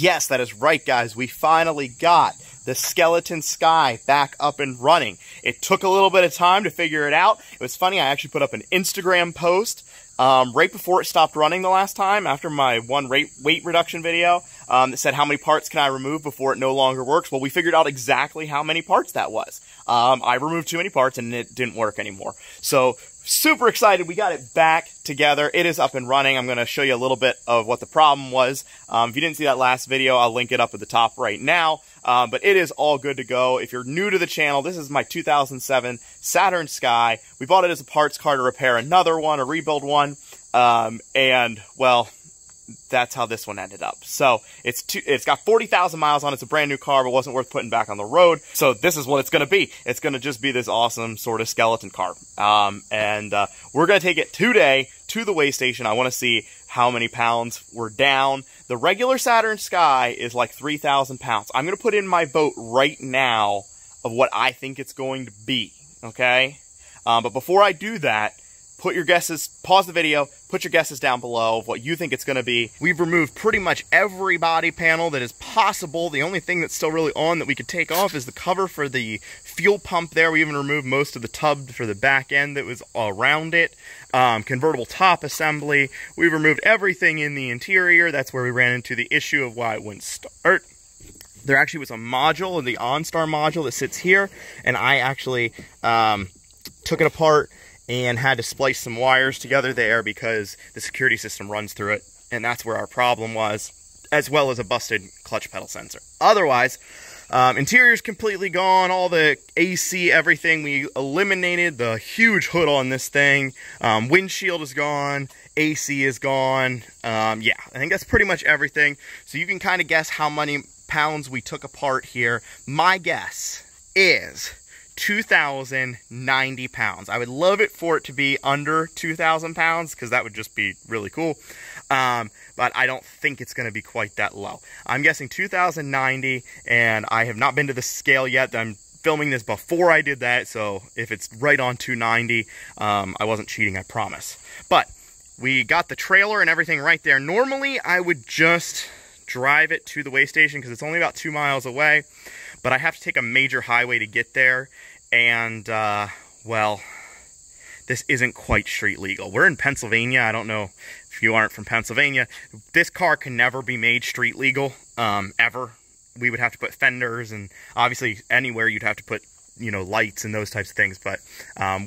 Yes, that is right, guys. We finally got the Skeleton Sky back up and running. It took a little bit of time to figure it out. It was funny, I actually put up an Instagram post right before it stopped running the last time, after my one weight reduction video, that said how many parts can I remove before it no longer works. Well, we figured out exactly how many parts that was. I removed too many parts and it didn't work anymore. So, super excited. We got it back together. It is up and running. I'm going to show you a little bit of what the problem was. If you didn't see that last video, I'll link it up at the top right now. But it is all good to go. If you're new to the channel, this is my 2007 Saturn Sky. We bought it as a parts car to repair another one, a rebuild one. And, well, that's how this one ended up. So it's got 40,000 miles on it. It's a brand new car, but wasn't worth putting back on the road. So this is what it's going to be. It's going to just be this awesome sort of skeleton car. We're going to take it today to the weigh station. I want to see how many pounds we're down. The regular Saturn Sky is like 3,000 pounds. I'm going to put in my vote right now of what I think it's going to be. Okay? But before I do that, put your guesses, pause the video, put your guesses down below of what you think it's going to be. We've removed pretty much every body panel that is possible. The only thing that's still really on that we could take off is the cover for the fuel pump there. We even removed most of the tub for the back end that was around it. Convertible top assembly. We've removed everything in the interior. That's where we ran into the issue of why it wouldn't start. There actually was a module, the OnStar module that sits here, and I actually took it apart and had to splice some wires together there because the security system runs through it, and that's where our problem was, as well as a busted clutch pedal sensor. Otherwise, interior's completely gone, all the AC, everything. We eliminated the huge hood on this thing. Windshield is gone, AC is gone. Yeah, I think that's pretty much everything. So you can kind of guess how many pounds we took apart here. My guess is 2,090 pounds. I would love it for it to be under 2,000 pounds because that would just be really cool. But I don't think it's going to be quite that low. I'm guessing 2,090, and I have not been to the scale yet. I'm filming this before I did that, so if it's right on 290, I wasn't cheating, I promise. But we got the trailer and everything right there. Normally, I would just drive it to the weigh station because it's only about 2 miles away. But I have to take a major highway to get there, and, well, this isn't quite street legal. We're in Pennsylvania. I don't know if you aren't from Pennsylvania. This car can never be made street legal, ever. We would have to put fenders, and obviously anywhere you'd have to put, you know, lights and those types of things, but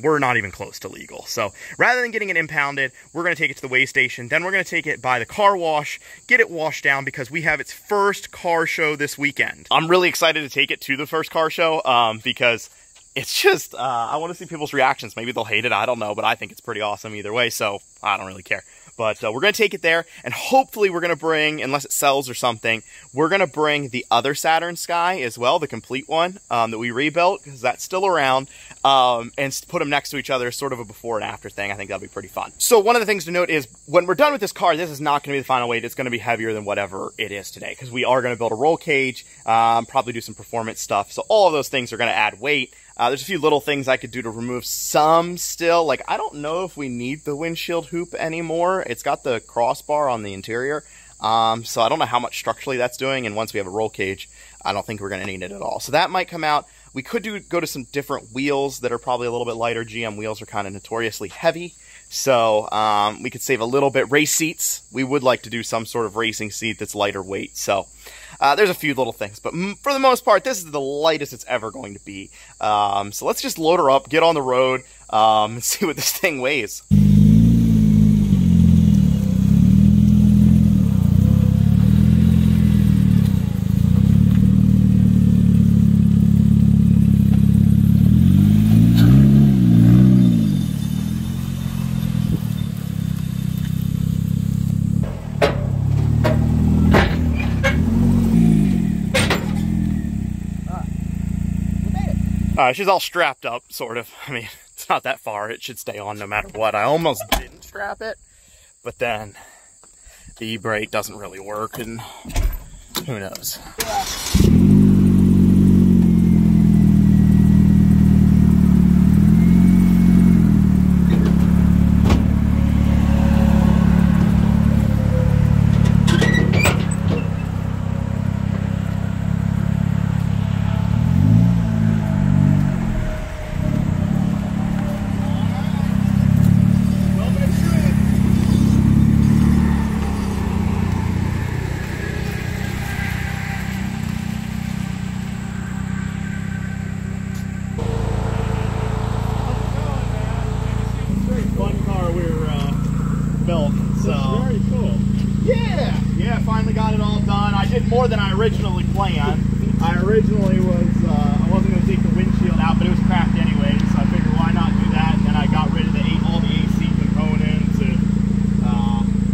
we're not even close to legal. So rather than getting it impounded, we're going to take it to the weigh station. Then we're going to take it by the car wash, get it washed down because we have its first car show this weekend. I'm really excited to take it to the first car show because it's just, I want to see people's reactions. Maybe they'll hate it, I don't know, but I think it's pretty awesome either way, so I don't really care. But we're going to take it there, and hopefully we're going to bring, unless it sells or something, we're going to bring the other Saturn Sky as well, the complete one that we rebuilt, because that's still around, and put them next to each other, sort of a before and after thing. I think that'll be pretty fun. So one of the things to note is, when we're done with this car, this is not going to be the final weight. It's going to be heavier than whatever it is today, because we are going to build a roll cage, probably do some performance stuff. So all of those things are going to add weight. There's a few little things I could do to remove some still. Like, I don't know if we need the windshield hoop anymore. It's got the crossbar on the interior. So I don't know how much structurally that's doing. And once we have a roll cage, I don't think we're going to need it at all. So that might come out. We could go to some different wheels that are probably a little bit lighter. GM wheels are kind of notoriously heavy. So we could save a little bit. Race seats, we would like to do some sort of racing seat that's lighter weight. So there's a few little things, but for the most part, this is the lightest it's ever going to be. So let's just load her up, get on the road, and see what this thing weighs. She's all strapped up, sort of. I mean, it's not that far. It should stay on no matter what. I almost didn't strap it, but then the e-brake doesn't really work, and who knows. milk. So very cool. Yeah, finally got it all done. I did more than I originally planned. I originally was, I wasn't going to take the windshield out, but it was cracked anyway, so I figured why not do that, and then I got rid of all the AC components, and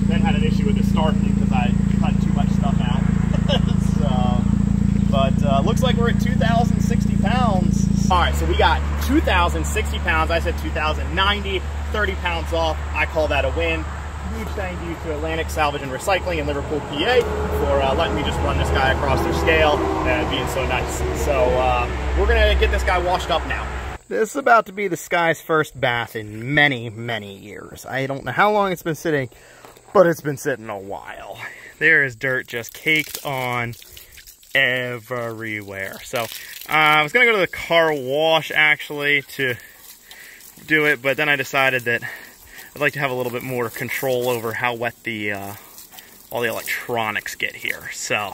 then had an issue with the starting because I cut too much stuff out. But looks like we're at 2,060 pounds. All right, so we got 2,060 pounds. I said 2,090, 30 pounds off. I call that a win. Huge thank you to Atlantic Salvage and Recycling in Liverpool, PA for letting me just run this guy across their scale and being so nice. So we're gonna get this guy washed up now. This is about to be the Sky's first bath in many, many years. I don't know how long it's been sitting, but it's been sitting a while. There is dirt just caked on everywhere. So I was gonna go to the car wash actually to do it, but then I decided that I'd like to have a little bit more control over how wet the all the electronics get here, so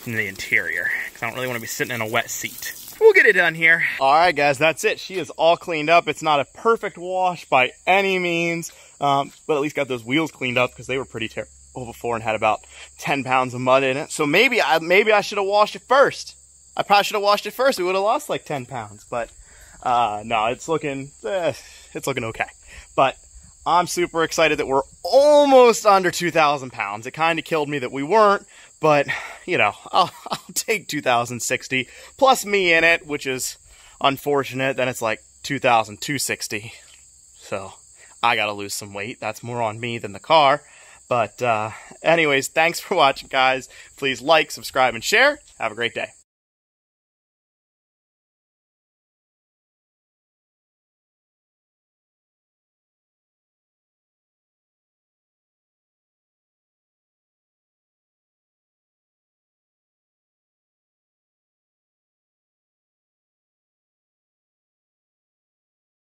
in the interior, because I don't really want to be sitting in a wet seat. We'll get it done here. All right, guys, that's it. She is all cleaned up. It's not a perfect wash by any means, but at least got those wheels cleaned up because they were pretty terrible before and had about 10 pounds of mud in it. So maybe I should have washed it first. I probably should have washed it first. We would have lost like 10 pounds, but no, it's looking okay. But I'm super excited that we're almost under 2,000 pounds. It kind of killed me that we weren't, but, you know, I'll take 2,060 plus me in it, which is unfortunate. Then it's like 2,260. So I got to lose some weight. That's more on me than the car. But anyways, thanks for watching, guys. Please like, subscribe, and share. Have a great day.